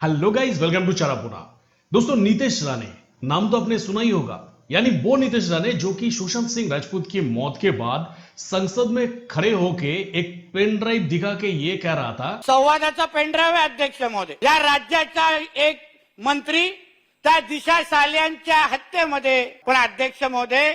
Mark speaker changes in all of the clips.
Speaker 1: Hello guys, welcome to Charapura. दोस्तों, नीतीश राणे नाम तो आपने सुना ही होगा। यानी वो नीतीश राणे जो कि सुशांत सिंह राजपूत की मौत के बाद संसद में खड़े होके एक पेन ड्राइव दिखा के ये कह रहा था,
Speaker 2: संवादाचा पेनड्राईव्ह आहे अध्यक्ष महोदय। या राज्याचा एक मंत्री त्या दिशा साल्यांच्या हत्येमध्ये पण अध्यक्ष महोदय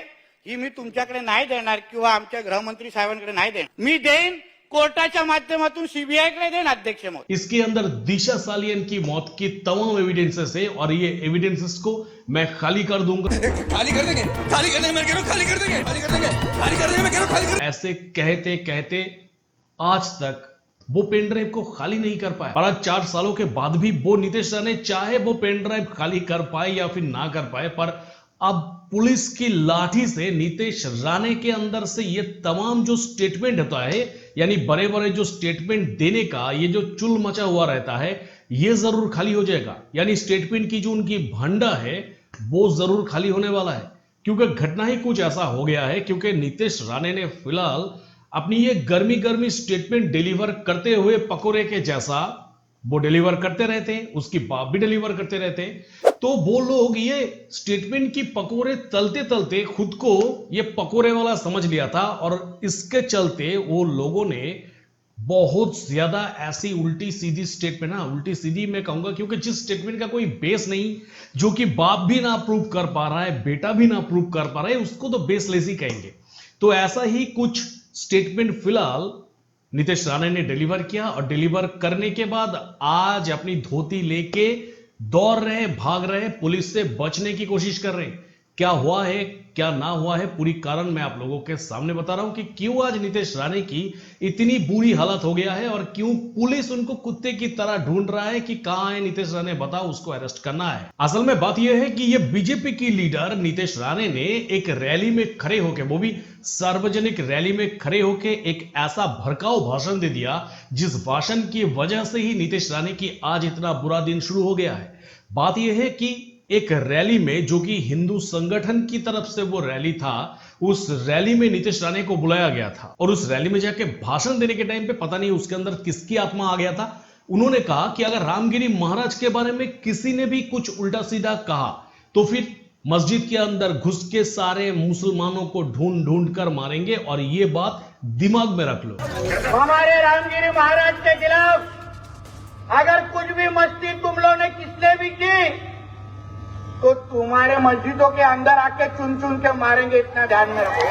Speaker 2: ही मी तुमच्याकडे नाही देणार किंवा आमच्या गृहमंत्री साहेबांकडे नाही देणार। मी देईन कोर्टाच्या माध्यमातून सीबीआई कडे देईन अध्यक्ष महोदय।
Speaker 1: इसके अंदर दिशा सालियन की मौत की तमाम एविडेंसेस है और ये एविडेंसेस को मैं खाली कर दूंगा।
Speaker 3: खाली कर देंगे, खाली कर देंगे, मैं कह रहा हूं खाली कर देंगे, खाली कर देंगे, खाली कर देंगे, मैं कह रहा हूं खाली कर।
Speaker 1: ऐसे कहते कहते आज तक वो पेन ड्राइव को खाली नहीं कर पाया और आज 4 सालों के बाद भी वो नीतीश राणे चाहे वो पेन ड्राइव खाली कर पाए या फिर ना कर पाए, पर अब पुलिस की लाठी से नीतीश राणे के अंदर से ये तमाम जो स्टेटमेंट होता है, यानी बड़े बड़े जो स्टेटमेंट देने का ये जो चुल मचा हुआ रहता है, ये जरूर खाली हो जाएगा। यानी स्टेटमेंट की जो उनकी भंडा है वो जरूर खाली होने वाला है, क्योंकि घटना ही कुछ ऐसा हो गया है। क्योंकि नीतीश राणे ने फिलहाल अपनी ये गर्मी गर्मी स्टेटमेंट डिलीवर करते हुए पकोड़े के जैसा वो डिलीवर करते रहते हैं, उसकी बाप भी डिलीवर करते रहते हैं। तो वो लोग ये स्टेटमेंट की पकोड़े तलते तलते खुद को ये पकोड़े वाला समझ लिया था और इसके चलते वो लोगों ने बहुत ज्यादा ऐसी उल्टी सीधी स्टेटमेंट, ना उल्टी सीधी मैं कहूंगा, क्योंकि जिस स्टेटमेंट का कोई बेस नहीं, जो कि बाप भी ना प्रूव कर पा रहा है, बेटा भी ना प्रूव कर पा रहा है, उसको तो बेसलेस ही कहेंगे। तो ऐसा ही कुछ स्टेटमेंट फिलहाल नीतीश राणे ने डिलीवर किया और डिलीवर करने के बाद आज अपनी धोती लेके दौड़ रहे, भाग रहे, पुलिस से बचने की कोशिश कर रहे हैं। क्या हुआ है, क्या ना हुआ है, पूरी कारण मैं आप लोगों के सामने बता रहा हूं कि क्यों आज नीतीश राणे की इतनी बुरी हालत हो गया है और क्यों पुलिस उनको कुत्ते की तरह ढूंढ रहा है कि कहां है नीतीश राणे, बताओ, उसको अरेस्ट करना है। असल में बात यह है कि यह बीजेपी की लीडर नीतीश राणे ने एक रैली में खड़े होकर, वो भी सार्वजनिक रैली में खड़े होकर एक ऐसा भड़काऊ भाषण दे दिया जिस भाषण की वजह से ही नीतीश राणे की आज इतना बुरा दिन शुरू हो गया है। बात यह है कि एक रैली में, जो कि हिंदू संगठन की तरफ से वो रैली था, उस रैली में नीतीश राणे को बुलाया गया था और उस रैली में जाके भाषण देने के टाइम पे पता नहीं उसके अंदर किसकी आत्मा आ गया था। उन्होंने कहा कि अगर रामगिरी महाराज के बारे में किसी ने भी कुछ उल्टा सीधा कहा तो फिर मस्जिद के अंदर घुस के सारे मुसलमानों को ढूंढ ढूंढ कर मारेंगे, और ये बात दिमाग में रख लो।
Speaker 2: हमारे रामगिरी महाराज के खिलाफ अगर कुछ भी मस्ती तुम लोगों ने किसने भी की तो तुम्हारे मस्जिदों के अंदर आके चुन चुन के मारेंगे, इतना ध्यान में रखो।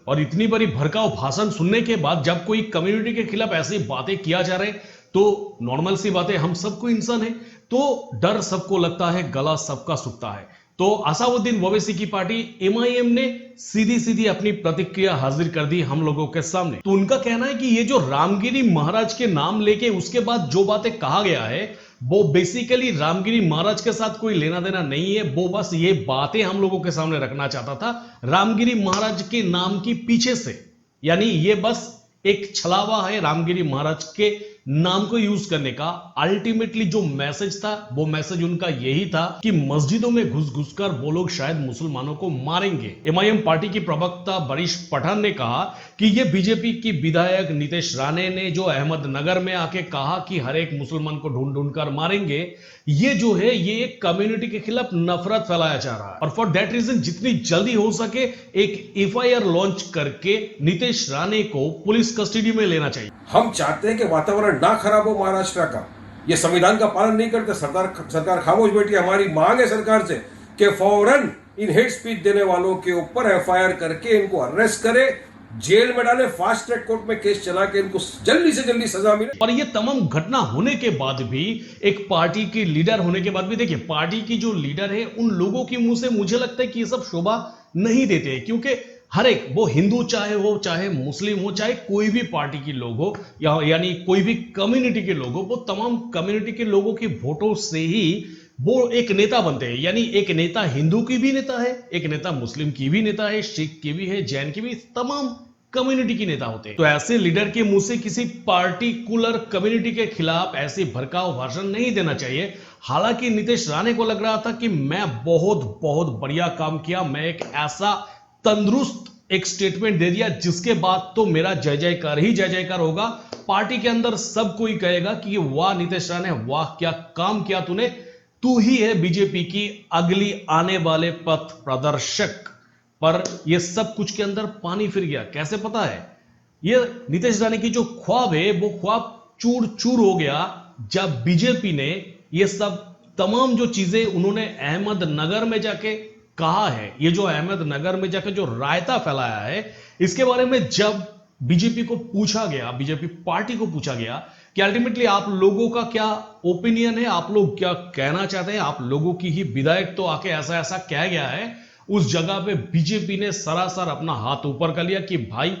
Speaker 1: और इतनी बड़ी भड़काऊ भाषण सुनने के बाद जब कोई कम्युनिटी के खिलाफ ऐसी बातें किया जा रहे, तो नॉर्मल सी बातें, हम सबको इंसान है तो डर सबको लगता है, गला सबका सूखता है। तो असाउद्दीन ओवैसी की पार्टी एमआईएम ने सीधी सीधी अपनी प्रतिक्रिया हाजिर कर दी हम लोगों के सामने। तो उनका कहना है कि ये जो रामगिरी महाराज के नाम लेके उसके बाद जो बातें कहा गया है वो बेसिकली रामगिरी महाराज के साथ कोई लेना देना नहीं है। वो बस ये बातें हम लोगों के सामने रखना चाहता था रामगिरी महाराज के नाम की पीछे से, यानी ये बस एक छलावा है रामगिरी महाराज के नाम को यूज करने का। अल्टीमेटली जो मैसेज था वो मैसेज उनका यही था कि मस्जिदों में घुस घुसकर वो लोग शायद मुसलमानों को मारेंगे। एमआईएम पार्टी की प्रवक्ता बरीश पठान ने कहा कि ये बीजेपी की विधायक नीतीश राणे ने जो अहमदनगर में आके कहा कि हर एक मुसलमान को ढूंढ ढूंढ कर मारेंगे, ये जो है ये एक कम्युनिटी के खिलाफ नफरत फैलाया जा रहा है। और फॉर दैट रीजन जितनी जल्दी हो सके एक एफआईआर लॉन्च करके नीतीश राणे को पुलिस कस्टडी में लेना चाहिए।
Speaker 3: हम चाहते हैं कि वातावरण ना खराब हो महाराष्ट्र का। ये संविधान का पालन नहीं करते, सरकार खामोश बैठी है। हमारी मांग है सरकार से कि फौरन इन हेट स्पीच देने वालों के ऊपर एफआईआर करके इनको अरेस्ट करे, जेल में डाले, फास्ट ट्रैक कोर्ट में केस चला के इनको जल्दी से जल्दी सजा मिले।
Speaker 1: और ये तमाम घटना होने के बाद भी, एक पार्टी की लीडर होने के बाद भी, देखिए पार्टी की जो लीडर है उन लोगों की मुंह से मुझे लगता है कि ये सब शोभा नहीं देते हैं, क्योंकि हर एक, वो हिंदू चाहे हो, चाहे मुस्लिम हो, चाहे कोई भी पार्टी के लोग हो, यानी कोई भी कम्युनिटी के लोग हो, वो तमाम कम्युनिटी के लोगों की वोटों से ही वो एक नेता बनते हैं। यानी एक नेता हिंदू की भी नेता है, एक नेता मुस्लिम की भी नेता है, सिख की भी है, जैन की भी, तमाम कम्युनिटी की नेता होते हैं। तो ऐसे लीडर के मुंह से किसी पार्टिकुलर कम्युनिटी के खिलाफ ऐसे भड़काऊ भाषण नहीं देना चाहिए। हालांकि नीतीश राणे को लग रहा था कि मैं बहुत बहुत बढ़िया काम किया, मैं एक ऐसा तंदुरुस्त एक स्टेटमेंट दे दिया, जिसके बाद तो मेरा जय जयकार ही जय जयकार होगा। पार्टी के अंदर सब कोई कहेगा कि वाह नीतीश राणे, वाह क्या काम किया तूने, तू ही है बीजेपी की अगली आने वाले पथ प्रदर्शक। पर यह सब कुछ के अंदर पानी फिर गया। कैसे पता है? ये नीतीश राणे की जो ख्वाब है वो ख्वाब चूर चूर हो गया जब बीजेपी ने ये सब तमाम जो चीजें उन्होंने अहमदनगर में जाके कहा है, ये जो अहमदनगर में जाके जो रायता फैलाया है, इसके बारे में जब बीजेपी को पूछा गया, बीजेपी पार्टी को पूछा गया कि अल्टीमेटली आप लोगों का क्या ओपिनियन है, आप लोग क्या कहना चाहते हैं, आप लोगों की ही विधायक तो आके ऐसा ऐसा कह गया है, उस जगह पे बीजेपी ने सरासर अपना हाथ ऊपर कर लिया कि भाई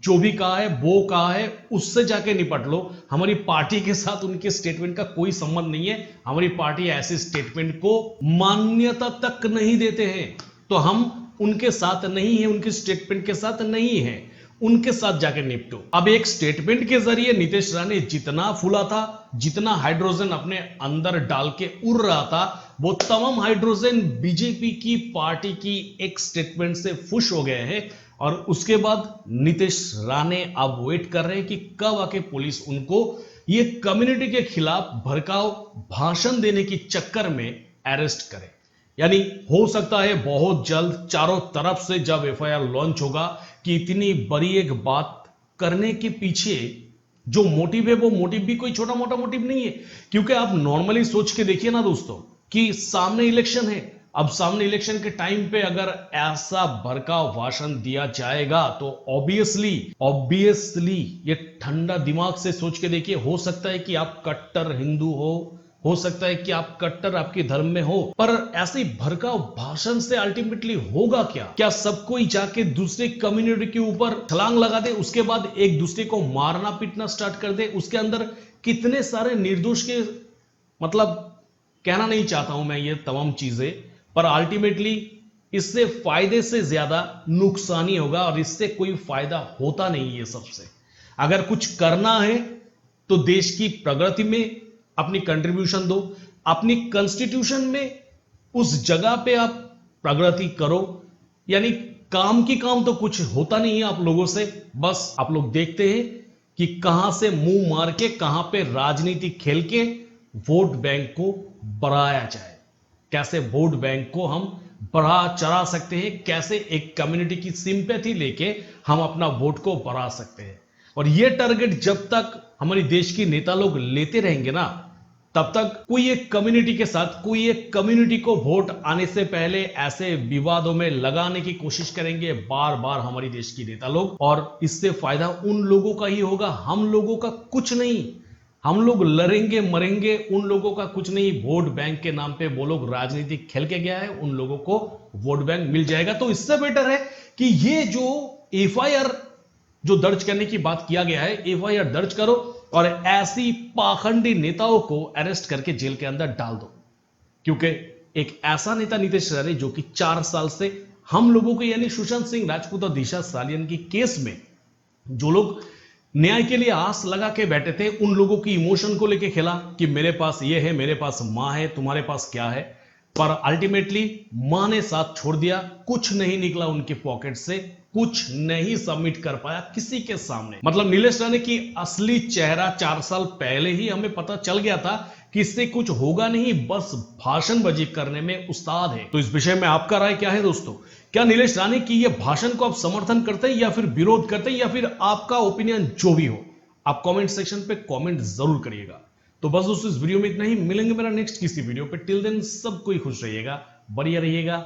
Speaker 1: जो भी कहा है वो कहा है, उससे जाके निपट लो। हमारी पार्टी के साथ उनके स्टेटमेंट का कोई संबंध नहीं है। हमारी पार्टी ऐसे स्टेटमेंट को मान्यता तक नहीं देते हैं, तो हम उनके साथ नहीं है, उनके स्टेटमेंट के साथ नहीं है, उनके साथ जाके निपटो। अब एक स्टेटमेंट के जरिए नीतीश राणे जितना फूला था, जितना हाइड्रोजन अपने अंदर डाल के उड़ रहा था, वो तमाम हाइड्रोजन बीजेपी की पार्टी की एक स्टेटमेंट से फुश हो गए हैं। और उसके बाद नीतीश राणे अब वेट कर रहे हैं कि कब आके पुलिस उनको ये कम्युनिटी के खिलाफ भड़काऊ भाषण देने की चक्कर में अरेस्ट करे। यानी हो सकता है बहुत जल्द चारों तरफ से जब एफआईआर लॉन्च होगा कि इतनी बड़ी एक बात करने के पीछे जो मोटिव है वो मोटिव भी कोई छोटा मोटा मोटिव नहीं है। क्योंकि आप नॉर्मली सोच के देखिए ना दोस्तों कि सामने इलेक्शन है। अब सामने इलेक्शन के टाइम पे अगर ऐसा भड़काऊ भाषण दिया जाएगा तो ऑब्वियसली ये ठंडा दिमाग से सोच के देखिए, हो सकता है कि आप कट्टर हिंदू हो सकता है कि आप कट्टर आपके धर्म में हो, पर ऐसे भड़काऊ भाषण से अल्टीमेटली होगा क्या? क्या सब कोई जाके दूसरे कम्युनिटी के ऊपर छलांग लगा दे, उसके बाद एक दूसरे को मारना पीटना स्टार्ट कर दे? उसके अंदर कितने सारे निर्दोष के, मतलब कहना नहीं चाहता हूं मैं ये तमाम चीजें, पर अल्टीमेटली इससे फायदे से ज्यादा नुकसान ही होगा और इससे कोई फायदा होता नहीं है। सबसे अगर कुछ करना है तो देश की प्रगति में अपनी कंट्रीब्यूशन दो, अपनी कॉन्स्टिट्यूशन में उस जगह पे आप प्रगति करो। यानी काम की काम तो कुछ होता नहीं है आप लोगों से, बस आप लोग देखते हैं कि कहां से मुंह मार के, कहां पे राजनीति खेल के वोट बैंक को बढ़ाया जाए, कैसे वोट बैंक को हम बढ़ा चढ़ा सकते हैं, कैसे एक कम्युनिटी की सिंपैथी लेके हम अपना वोट को बढ़ा सकते हैं। और ये टारगेट जब तक हमारी देश की नेता लोग लेते रहेंगे ना, तब तक कोई एक कम्युनिटी के साथ, कोई एक कम्युनिटी को वोट आने से पहले ऐसे विवादों में लगाने की कोशिश करेंगे बार बार हमारी देश की नेता लोग, और इससे फायदा उन लोगों का ही होगा, हम लोगों का कुछ नहीं। हम लोग लड़ेंगे मरेंगे, उन लोगों का कुछ नहीं। वोट बैंक के नाम पे वो लोग राजनीति खेल के गया है, उन लोगों को वोट बैंक मिल जाएगा। तो इससे बेटर है कि ये जो एफआईआर जो दर्ज करने की बात किया गया है, एफआईआर दर्ज करो और ऐसी पाखंडी नेताओं को अरेस्ट करके जेल के अंदर डाल दो। क्योंकि एक ऐसा नेता नीतीश राणे जो कि 4 साल से हम लोगों को, यानी सुशांत सिंह राजपूत और दिशा सालियन की केस में जो लोग न्याय के लिए आस लगा के बैठे थे, उन लोगों की इमोशन को लेके खेला कि मेरे पास ये है, मेरे पास मां है, तुम्हारे पास क्या है। पर अल्टीमेटली मां ने साथ छोड़ दिया, कुछ नहीं निकला उनके पॉकेट से, कुछ नहीं सबमिट कर पाया किसी के सामने। मतलब नीतीश राणे की असली चेहरा 4 साल पहले ही हमें पता चल गया था कि इससे कुछ होगा नहीं, बस भाषणबाजी करने में उस्ताद है। तो इस विषय में आपका राय क्या है दोस्तों? क्या नीतीश राणे की ये भाषण को आप समर्थन करते हैं या फिर विरोध करते हैं, या फिर आपका ओपिनियन जो भी हो, आप कमेंट सेक्शन पे कमेंट जरूर करिएगा। तो बस दोस्तों इस वीडियो में इतना ही, मिलेंगे मेरा नेक्स्ट किसी वीडियो पे। टिल देन सब कोई खुश रहिएगा, बढ़िया रहिएगा,